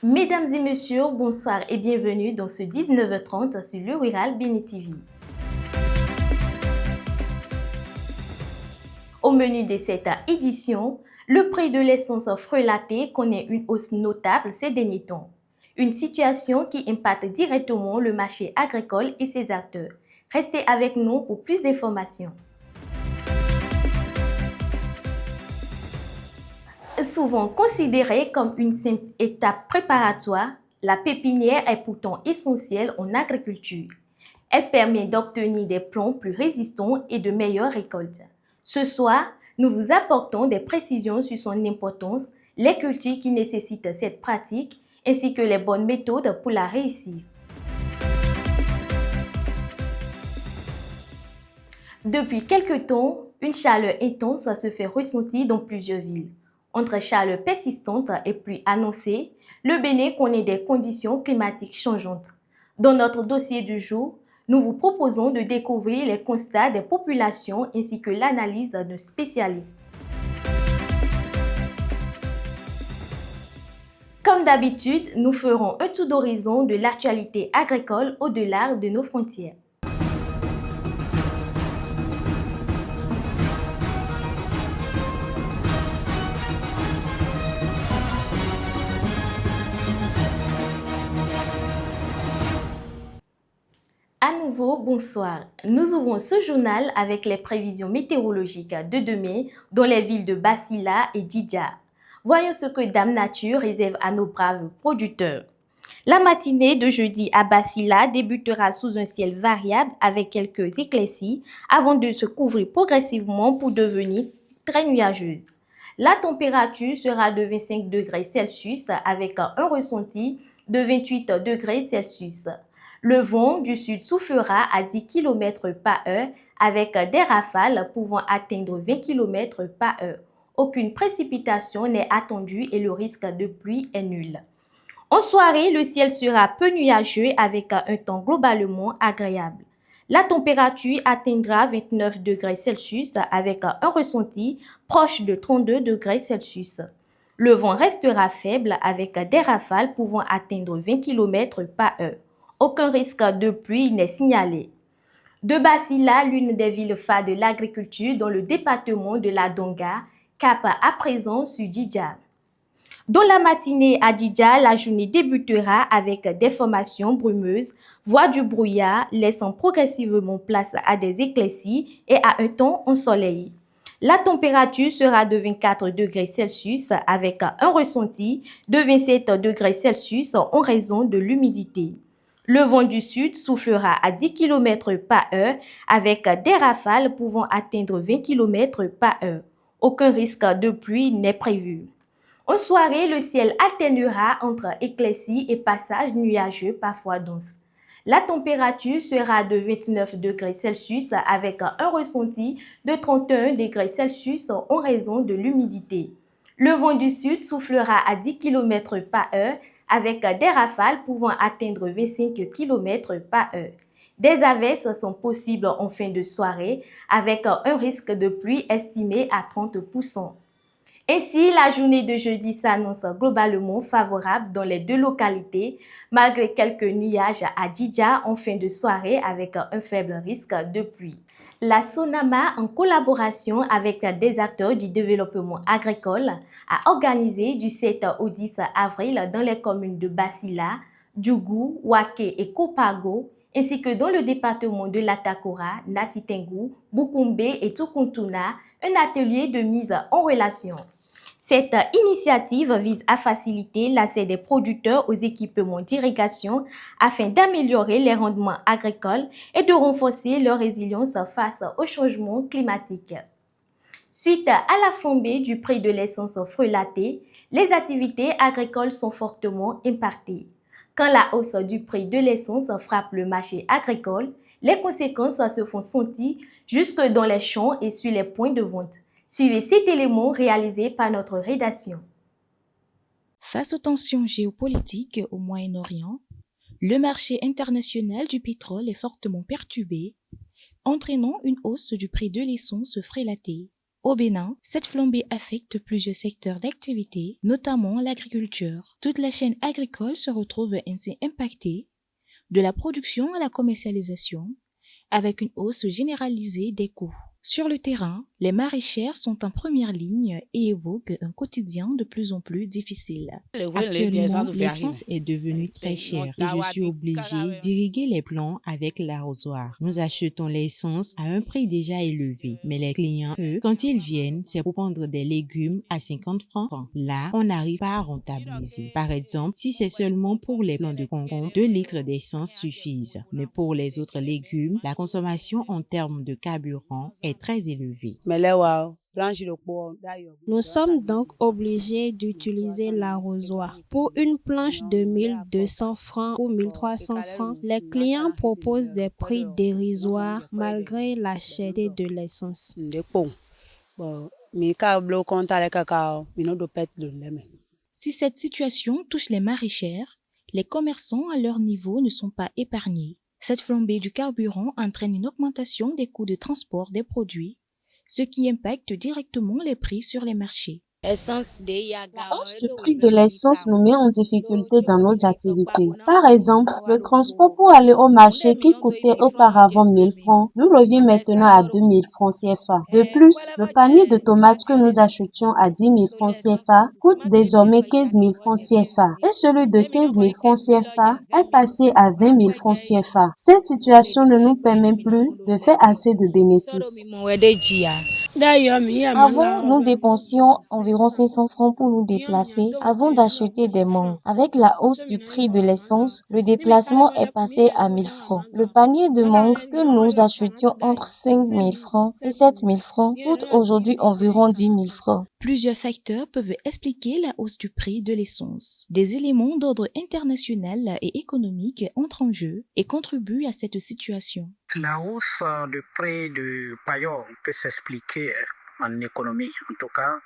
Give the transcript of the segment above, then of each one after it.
Mesdames et messieurs, bonsoir et bienvenue dans ce 19h30 sur le Rural Béni TV. Au menu de cette édition, le prix de l'essence frelatée connaît une hausse notable ces derniers temps. Une situation qui impacte directement le marché agricole et ses acteurs. Restez avec nous pour plus d'informations. Souvent considérée comme une simple étape préparatoire, la pépinière est pourtant essentielle en agriculture. Elle permet d'obtenir des plants plus résistants et de meilleures récoltes. Ce soir, nous vous apportons des précisions sur son importance, les cultures qui nécessitent cette pratique, ainsi que les bonnes méthodes pour la réussir. Depuis quelque temps, une chaleur intense se fait ressentir dans plusieurs villes. Entre chaleur persistante et pluie annoncée, le Bénin connaît des conditions climatiques changeantes. Dans notre dossier du jour, nous vous proposons de découvrir les constats des populations ainsi que l'analyse de spécialistes. Comme d'habitude, nous ferons un tour d'horizon de l'actualité agricole au-delà de nos frontières. À nouveau, bonsoir. Nous ouvrons ce journal avec les prévisions météorologiques de demain dans les villes de Basila et Didja. Voyons ce que Dame Nature réserve à nos braves producteurs. La matinée de jeudi à Basila débutera sous un ciel variable avec quelques éclaircies avant de se couvrir progressivement pour devenir très nuageuse. La température sera de 25 degrés Celsius avec un ressenti de 28 degrés Celsius. Le vent du sud soufflera à 10 km par heure avec des rafales pouvant atteindre 20 km par heure. Aucune précipitation n'est attendue et le risque de pluie est nul. En soirée, le ciel sera peu nuageux avec un temps globalement agréable. La température atteindra 29 degrés Celsius avec un ressenti proche de 32 degrés Celsius. Le vent restera faible avec des rafales pouvant atteindre 20 km par heure. Aucun risque de pluie n'est signalé. De Basila, l'une des villes phares de l'agriculture dans le département de la Donga, cap à présent sur Didja. Dans la matinée à Didja, la journée débutera avec des formations brumeuses, voire du brouillard, laissant progressivement place à des éclaircies et à un temps ensoleillé. La température sera de 24 degrés Celsius avec un ressenti de 27 degrés Celsius en raison de l'humidité. Le vent du sud soufflera à 10 km par heure avec des rafales pouvant atteindre 20 km par heure. Aucun risque de pluie n'est prévu. En soirée, le ciel alternera entre éclaircies et passages nuageux parfois denses. La température sera de 29 degrés Celsius avec un ressenti de 31 degrés Celsius en raison de l'humidité. Le vent du sud soufflera à 10 km par heure avec des rafales pouvant atteindre 25 km par heure. Des averses sont possibles en fin de soirée avec un risque de pluie estimé à 30%. Ainsi, la journée de jeudi s'annonce globalement favorable dans les deux localités, malgré quelques nuages à Didja en fin de soirée avec un faible risque de pluie. La SONAMA, en collaboration avec des acteurs du développement agricole, a organisé du 7 au 10 avril dans les communes de Basila, Djougou, Waké et Kopago, ainsi que dans le département de l'Atakora, Natitengu, Bukumbe et Tukuntuna, un atelier de mise en relation. Cette initiative vise à faciliter l'accès des producteurs aux équipements d'irrigation afin d'améliorer les rendements agricoles et de renforcer leur résilience face au changement climatique. Suite à la flambée du prix de l'essence frelatée, les activités agricoles sont fortement impactées. Quand la hausse du prix de l'essence frappe le marché agricole, les conséquences se font sentir jusque dans les champs et sur les points de vente. Suivez cet élément réalisé par notre rédaction. Face aux tensions géopolitiques au Moyen-Orient, le marché international du pétrole est fortement perturbé, entraînant une hausse du prix de l'essence frelatée. Au Bénin, cette flambée affecte plusieurs secteurs d'activité, notamment l'agriculture. Toute la chaîne agricole se retrouve ainsi impactée, de la production à la commercialisation, avec une hausse généralisée des coûts. Sur le terrain, les maraîchères sont en première ligne et évoquent un quotidien de plus en plus difficile. Actuellement, l'essence est devenue très chère et je suis obligée d'irriguer les plants avec l'arrosoir. Nous achetons l'essence à un prix déjà élevé, mais les clients, eux, quand ils viennent, c'est pour prendre des légumes à 50 francs. Là, on n'arrive pas à rentabiliser. Par exemple, si c'est seulement pour les plants de concombre, 2 litres d'essence suffisent. Mais pour les autres légumes, la consommation en termes de carburant est très élevée. Nous sommes donc obligés d'utiliser l'arrosoir. Pour une planche de 1200 francs ou 1300 francs, les clients proposent des prix dérisoires malgré la cherté de l'essence. Si cette situation touche les maraîchères, les commerçants à leur niveau ne sont pas épargnés. Cette flambée du carburant entraîne une augmentation des coûts de transport des produits, ce qui impacte directement les prix sur les marchés. La hausse du prix de l'essence nous met en difficulté dans nos activités. Par exemple, le transport pour aller au marché qui coûtait auparavant 1000 francs nous revient maintenant à 2000 francs CFA. De plus, le panier de tomates que nous achetions à 10 000 francs CFA coûte désormais 15 000 francs CFA et celui de 15 000 francs CFA est passé à 20 000 francs CFA. Cette situation ne nous permet plus de faire assez de bénéfices. Avant, nous dépensions environ 500 francs pour nous déplacer avant d'acheter des mangues. Avec la hausse du prix de l'essence, le déplacement est passé à 1000 francs. Le panier de mangues que nous achetions entre 5 000 francs et 7 000 francs coûte aujourd'hui environ 10 000 francs. Plusieurs facteurs peuvent expliquer la hausse du prix de l'essence. Des éléments d'ordre international et économique entrent en jeu et contribuent à cette situation. La hausse du prix du paillot peut s'expliquer en économie, en tout cas,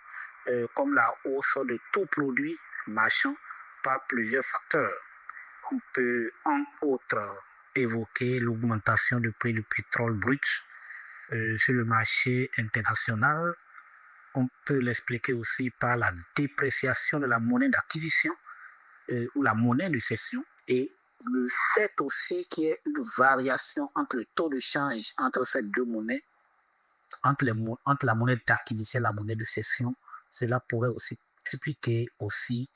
comme la hausse de tout produit marchand par plusieurs facteurs. On peut, entre autres, évoquer l'augmentation du prix du pétrole brut sur le marché international. On peut l'expliquer aussi par la dépréciation de la monnaie d'acquisition ou la monnaie de cession et le fait aussi qu'il y ait une variation entre le taux de change entre ces deux monnaies, entre la monnaie d'acquisition et la monnaie de cession, cela pourrait aussi expliquer aussi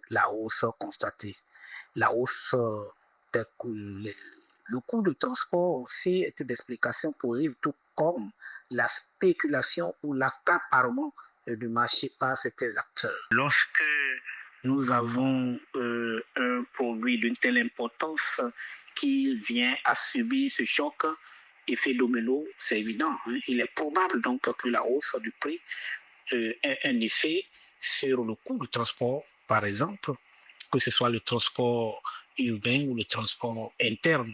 la hausse constatée. La hausse des coûts, le coût de transport aussi est une explication possible, tout comme la spéculation ou l'accaparement du marché par certains acteurs. Lorsque nous avons un produit d'une telle importance qui vient à subir ce choc, effet domino, c'est évident. Il est probable donc que la hausse du prix ait un effet sur le coût du transport, par exemple, que ce soit le transport urbain ou le transport interne,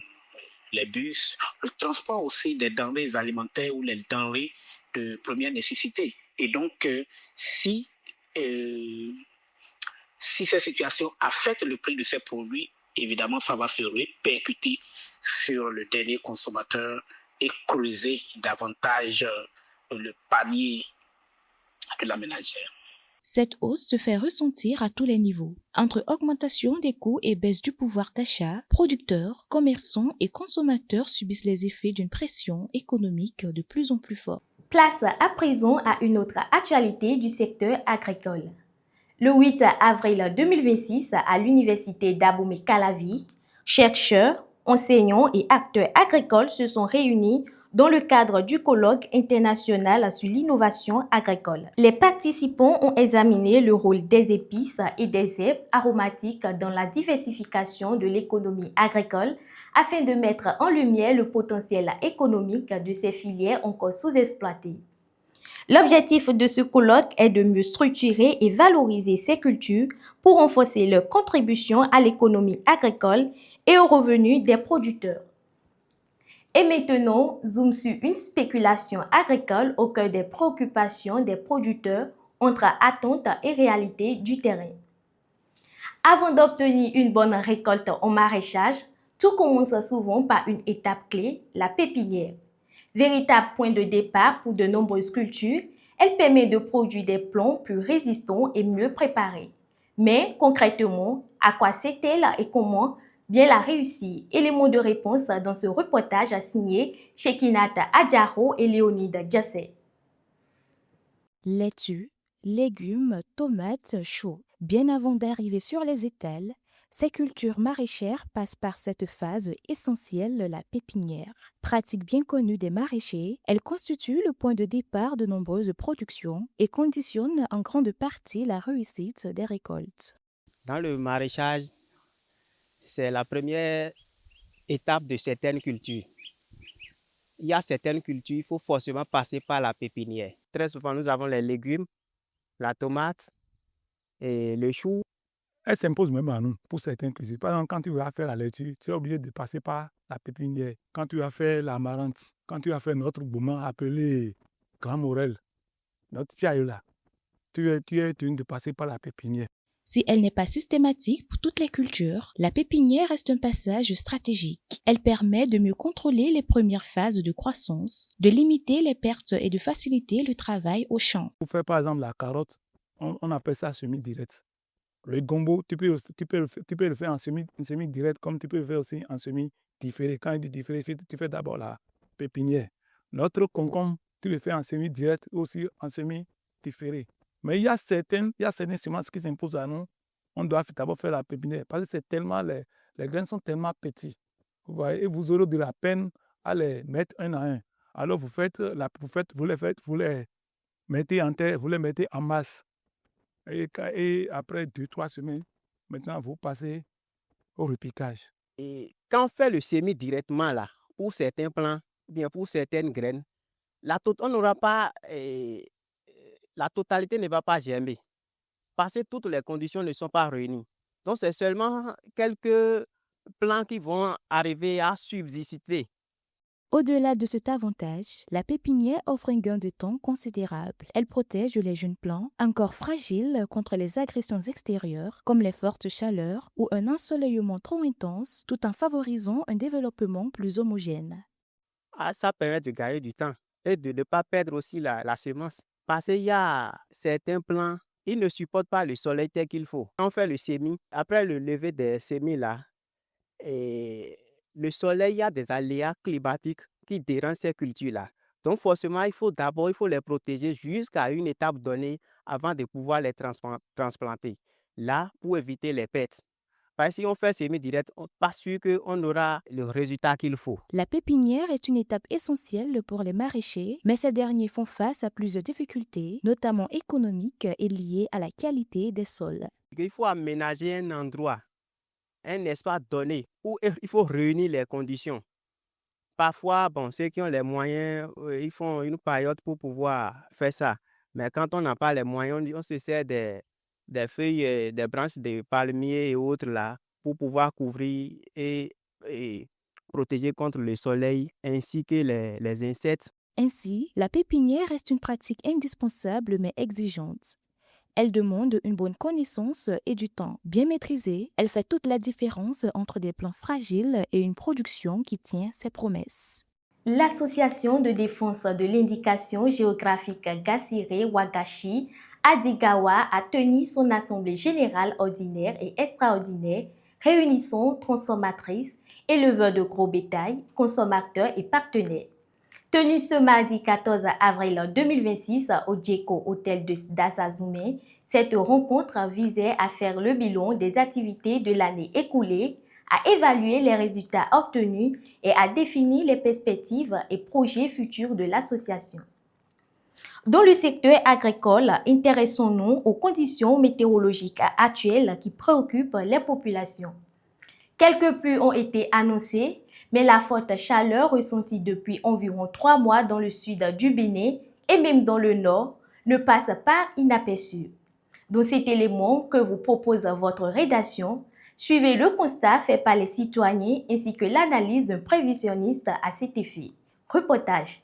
les bus, le transport aussi des denrées alimentaires ou les denrées de première nécessité. Et donc, si cette situation affecte le prix de ces produits, évidemment, ça va se répercuter sur le dernier consommateur et creuser davantage le panier de la ménagère. Cette hausse se fait ressentir à tous les niveaux. Entre augmentation des coûts et baisse du pouvoir d'achat, producteurs, commerçants et consommateurs subissent les effets d'une pression économique de plus en plus forte. Place à présent à une autre actualité du secteur agricole. Le 8 avril 2026, à l'université d'Abomey-Calavi, chercheurs, enseignants et acteurs agricoles se sont réunis dans le cadre du colloque international sur l'innovation agricole. Les participants ont examiné le rôle des épices et des herbes aromatiques dans la diversification de l'économie agricole afin de mettre en lumière le potentiel économique de ces filières encore sous-exploitées. L'objectif de ce colloque est de mieux structurer et valoriser ces cultures pour renforcer leur contribution à l'économie agricole et aux revenus des producteurs. Et maintenant, zoom sur une spéculation agricole au cœur des préoccupations des producteurs entre attentes et réalité du terrain. Avant d'obtenir une bonne récolte en maraîchage, tout commence souvent par une étape clé, la pépinière. Véritable point de départ pour de nombreuses cultures, Elle permet de produire des plants plus résistants et mieux préparés. Mais concrètement, à quoi sert-elle et comment bien la réussir? Éléments de réponse dans ce reportage signé Shekinata Adjaro et Léonide Djassé. Laitue, légumes, tomates, choux. Bien avant d'arriver sur les étals, ces cultures maraîchères passent par cette phase essentielle, la pépinière. Pratique bien connue des maraîchers, elle constitue le point de départ de nombreuses productions et conditionne en grande partie la réussite des récoltes. Dans le maraîchage, c'est la première étape de certaines cultures. Il y a certaines cultures, il faut forcément passer par la pépinière. Très souvent, nous avons les légumes, la tomate et le chou. Elle s'impose même à nous pour certaines cultures. Par exemple, quand tu vas faire la laitue, tu es obligé de passer par la pépinière. Quand tu vas faire l'amarante, quand tu vas faire notre gourmand appelé Grand Morel, notre tiaï là, tu es tenu de passer par la pépinière. Si elle n'est pas systématique pour toutes les cultures, la pépinière reste un passage stratégique. Elle permet de mieux contrôler les premières phases de croissance, de limiter les pertes et de faciliter le travail au champ. Pour faire par exemple la carotte, on appelle ça semi-direct. Le gombo, tu peux le faire en semi-direct comme tu peux le faire aussi en semi-différé. Quand il dit différé, tu fais d'abord la pépinière. Notre concombre, tu le fais en semi-direct aussi en semi-différé. Mais il y a certaines semences qui s'imposent à nous. On doit d'abord faire la pépinière parce que les graines sont tellement petites. Vous voyez, et vous aurez de la peine à les mettre un à un. Alors vous les mettez en terre, vous les mettez en masse. Et après 2-3 semaines, maintenant vous passez au repiquage. Et quand on fait le semis directement là, pour certains plants, bien pour certaines graines, on n'aura pas, la totalité ne va pas germer parce que toutes les conditions ne sont pas réunies. Donc c'est seulement quelques plants qui vont arriver à subsister. Au-delà de cet avantage, la pépinière offre un gain de temps considérable. Elle protège les jeunes plants, encore fragiles contre les agressions extérieures, comme les fortes chaleurs ou un ensoleillement trop intense, tout en favorisant un développement plus homogène. Ça permet de gagner du temps et de ne pas perdre aussi la semence. Parce qu'il y a certains plants, ils ne supportent pas le soleil tel qu'il faut. Quand on fait le semis, après le lever des semis là, le soleil, il y a des aléas climatiques qui dérangent ces cultures-là. Donc, forcément, il faut les protéger jusqu'à une étape donnée avant de pouvoir les transplanter. Là, pour éviter les pertes. Parce que si on fait semis direct, on n'est pas sûr qu'on aura le résultat qu'il faut. La pépinière est une étape essentielle pour les maraîchers, mais ces derniers font face à plusieurs difficultés, notamment économiques et liées à la qualité des sols. Il faut aménager un endroit, un espace donné où il faut réunir les conditions. Parfois, ceux qui ont les moyens, ils font une paillote pour pouvoir faire ça. Mais quand on n'a pas les moyens, on se sert des feuilles, des branches de palmiers et autres là pour pouvoir couvrir et protéger contre le soleil ainsi que les insectes. Ainsi, la pépinière reste une pratique indispensable mais exigeante. Elle demande une bonne connaissance et du temps. Bien maîtrisée, elle fait toute la différence entre des plants fragiles et une production qui tient ses promesses. L'Association de défense de l'indication géographique Gassiré Wagashi Adigawa a tenu son assemblée générale ordinaire et extraordinaire, réunissant transformatrices, éleveurs de gros bétail, consommateurs et partenaires. Tenue ce mardi 14 avril 2026 au Djeko Hôtel d'Asazume, cette rencontre visait à faire le bilan des activités de l'année écoulée, à évaluer les résultats obtenus et à définir les perspectives et projets futurs de l'association. Dans le secteur agricole, intéressons-nous aux conditions météorologiques actuelles qui préoccupent les populations. Quelques pluies ont été annoncées, mais la forte chaleur ressentie depuis environ 3 mois dans le sud du Bénin et même dans le nord ne passe pas inaperçue. Dans cet élément que vous propose votre rédaction, suivez le constat fait par les citoyens ainsi que l'analyse d'un prévisionniste à cet effet. Reportage.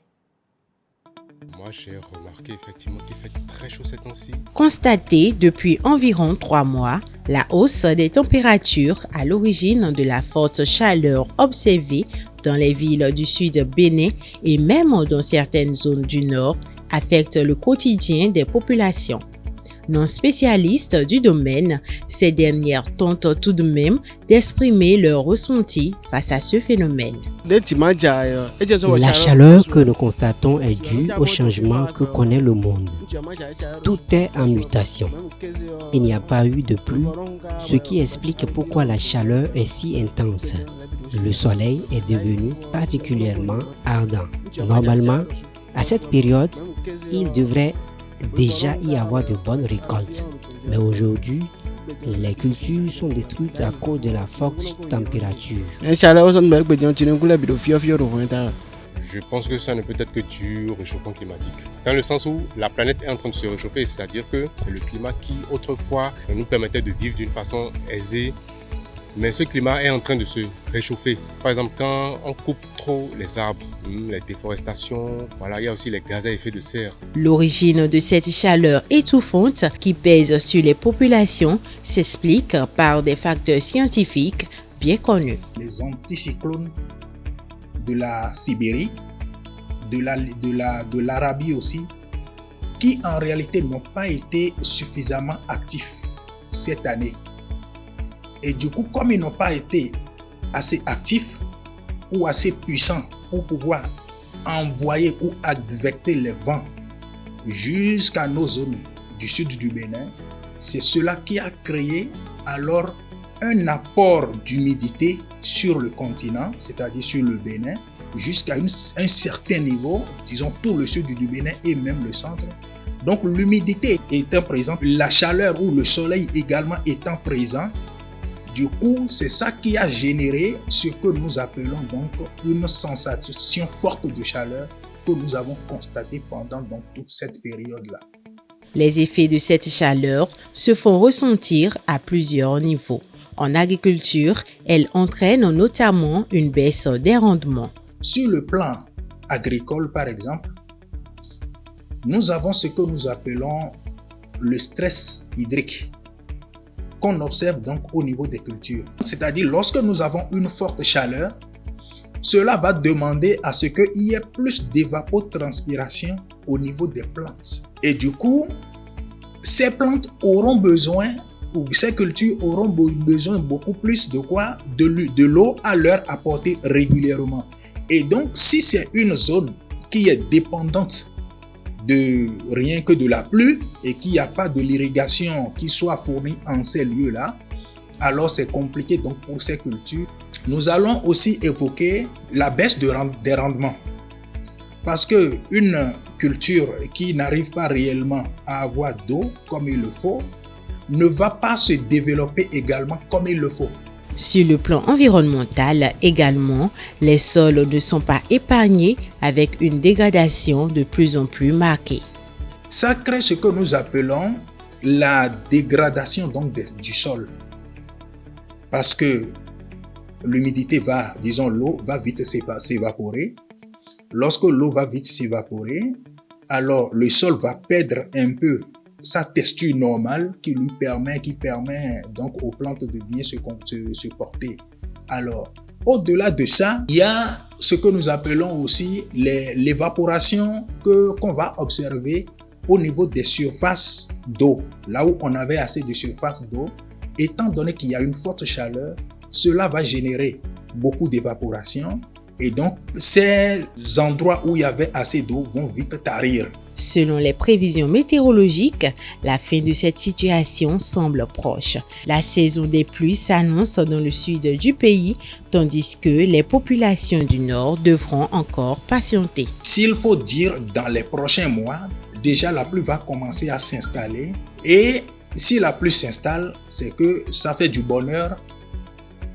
Moi, j'ai remarqué effectivement qu'il fait très chaud ces temps-ci. Constatée depuis environ 3 mois, la hausse des températures à l'origine de la forte chaleur observée dans les villes du sud Bénin et même dans certaines zones du nord affectent le quotidien des populations. Non spécialistes du domaine, ces dernières tentent tout de même d'exprimer leur ressenti face à ce phénomène. La chaleur que nous constatons est due au changement que connaît le monde. Tout est en mutation. Il n'y a pas eu de pluie, ce qui explique pourquoi la chaleur est si intense. Le soleil est devenu particulièrement ardent. Normalement, à cette période, il devrait déjà y avoir de bonnes récoltes. Mais aujourd'hui, les cultures sont détruites à cause de la forte température. Je pense que ça ne peut être que dû au réchauffement climatique. Dans le sens où la planète est en train de se réchauffer, c'est-à-dire que c'est le climat qui autrefois nous permettait de vivre d'une façon aisée. Mais ce climat est en train de se réchauffer. Par exemple, quand on coupe trop les arbres, les déforestations, voilà, il y a aussi les gaz à effet de serre. L'origine de cette chaleur étouffante qui pèse sur les populations s'explique par des facteurs scientifiques bien connus. Les anticyclones de la Sibérie, de l'Arabie aussi, qui en réalité n'ont pas été suffisamment actifs cette année. Et du coup, comme ils n'ont pas été assez actifs ou assez puissants pour pouvoir envoyer ou advecter les vents jusqu'à nos zones du sud du Bénin, c'est cela qui a créé alors un apport d'humidité sur le continent, c'est-à-dire sur le Bénin, jusqu'à un certain niveau, disons tout le sud du Bénin et même le centre. Donc l'humidité étant présente, la chaleur ou le soleil également étant présent, du coup, c'est ça qui a généré ce que nous appelons donc une sensation forte de chaleur que nous avons constatée pendant donc toute cette période-là. Les effets de cette chaleur se font ressentir à plusieurs niveaux. En agriculture, elle entraîne notamment une baisse des rendements. Sur le plan agricole, par exemple, nous avons ce que nous appelons le stress hydrique, qu'on observe donc au niveau des cultures. C'est-à-dire, lorsque nous avons une forte chaleur, cela va demander à ce qu'il y ait plus d'évapotranspiration au niveau des plantes. Et du coup, ces plantes auront besoin, ou ces cultures auront besoin beaucoup plus de quoi? De l'eau à leur apporter régulièrement. Et donc, si c'est une zone qui est dépendante de rien que de la pluie et qu'il n'y a pas de l'irrigation qui soit fournie en ces lieux-là, alors c'est compliqué donc pour ces cultures. Nous allons aussi évoquer la baisse des rendements. Parce qu'une culture qui n'arrive pas réellement à avoir d'eau comme il le faut, ne va pas se développer également comme il le faut. Sur le plan environnemental également, les sols ne sont pas épargnés avec une dégradation de plus en plus marquée. Ça crée ce que nous appelons la dégradation donc du sol. Parce que l'humidité va, disons l'eau va vite s'évaporer. Lorsque l'eau va vite s'évaporer, alors le sol va perdre un peu sa texture normale qui permet donc aux plantes de bien se porter. Alors, au-delà de ça, il y a ce que nous appelons aussi l'évaporation qu'on va observer au niveau des surfaces d'eau. Là où on avait assez de surfaces d'eau, étant donné qu'il y a une forte chaleur, cela va générer beaucoup d'évaporation. Et donc, ces endroits où il y avait assez d'eau vont vite tarir. Selon les prévisions météorologiques, la fin de cette situation semble proche. La saison des pluies s'annonce dans le sud du pays, tandis que les populations du nord devront encore patienter. S'il faut dire, dans les prochains mois, déjà la pluie va commencer à s'installer. Et si la pluie s'installe, c'est que ça fait du bonheur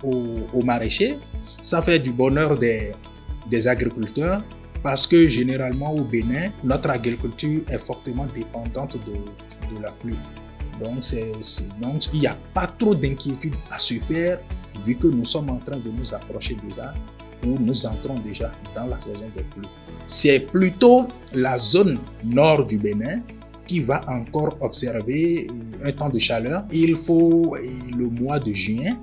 aux maraîchers, ça fait du bonheur des agriculteurs. Parce que généralement au Bénin, notre agriculture est fortement dépendante de la pluie. Donc, il n'y a pas trop d'inquiétude à se faire vu que nous sommes en train de nous approcher déjà ou nous entrons déjà dans la saison des pluies. C'est plutôt la zone nord du Bénin qui va encore observer un temps de chaleur. Il faut le mois de juin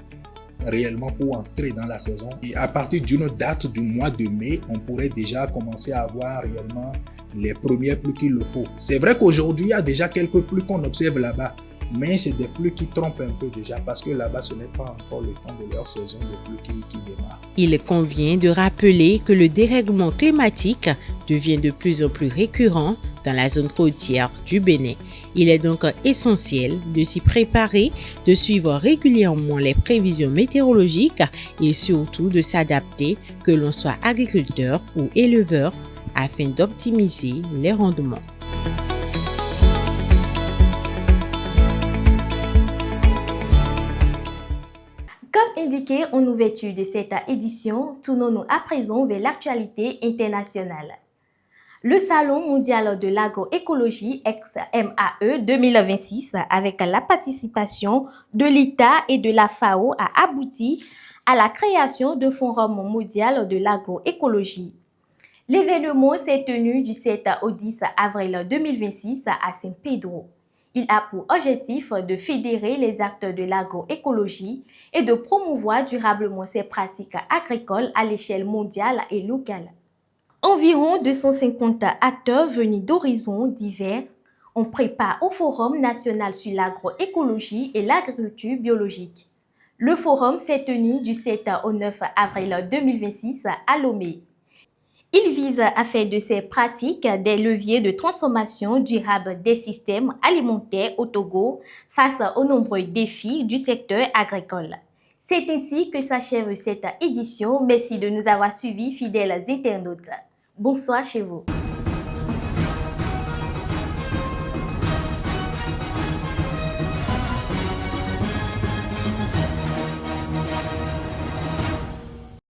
réellement pour entrer dans la saison. Et à partir d'une date du mois de mai, on pourrait déjà commencer à avoir réellement les premières pluies qu'il le faut. C'est vrai qu'aujourd'hui, il y a déjà quelques pluies qu'on observe là-bas, mais c'est des pluies qui trompent un peu déjà parce que là-bas, ce n'est pas encore le temps de leur saison de pluie qui démarre. Il convient de rappeler que le dérèglement climatique devient de plus en plus récurrent dans la zone côtière du Bénin. Il est donc essentiel de s'y préparer, de suivre régulièrement les prévisions météorologiques et surtout de s'adapter, que l'on soit agriculteur ou éleveur, afin d'optimiser les rendements. Comme indiqué en ouverture de cette édition, tournons-nous à présent vers l'actualité internationale. Le Salon mondial de l'agroécologie ex-MAE 2026, avec la participation de l'État et de la FAO, a abouti à la création d'un forum mondial de l'agroécologie. L'événement s'est tenu du 7 au 10 avril 2026 à San Pedro. Il a pour objectif de fédérer les acteurs de l'agroécologie et de promouvoir durablement ces pratiques agricoles à l'échelle mondiale et locale. Environ 250 acteurs venus d'horizons divers ont prépare au Forum national sur l'agroécologie et l'agriculture biologique. Le forum s'est tenu du 7 au 9 avril 2026 à Lomé. Il vise à faire de ces pratiques des leviers de transformation durable des systèmes alimentaires au Togo face aux nombreux défis du secteur agricole. C'est ainsi que s'achève cette édition. Merci de nous avoir suivis, fidèles internautes. Bonsoir chez vous.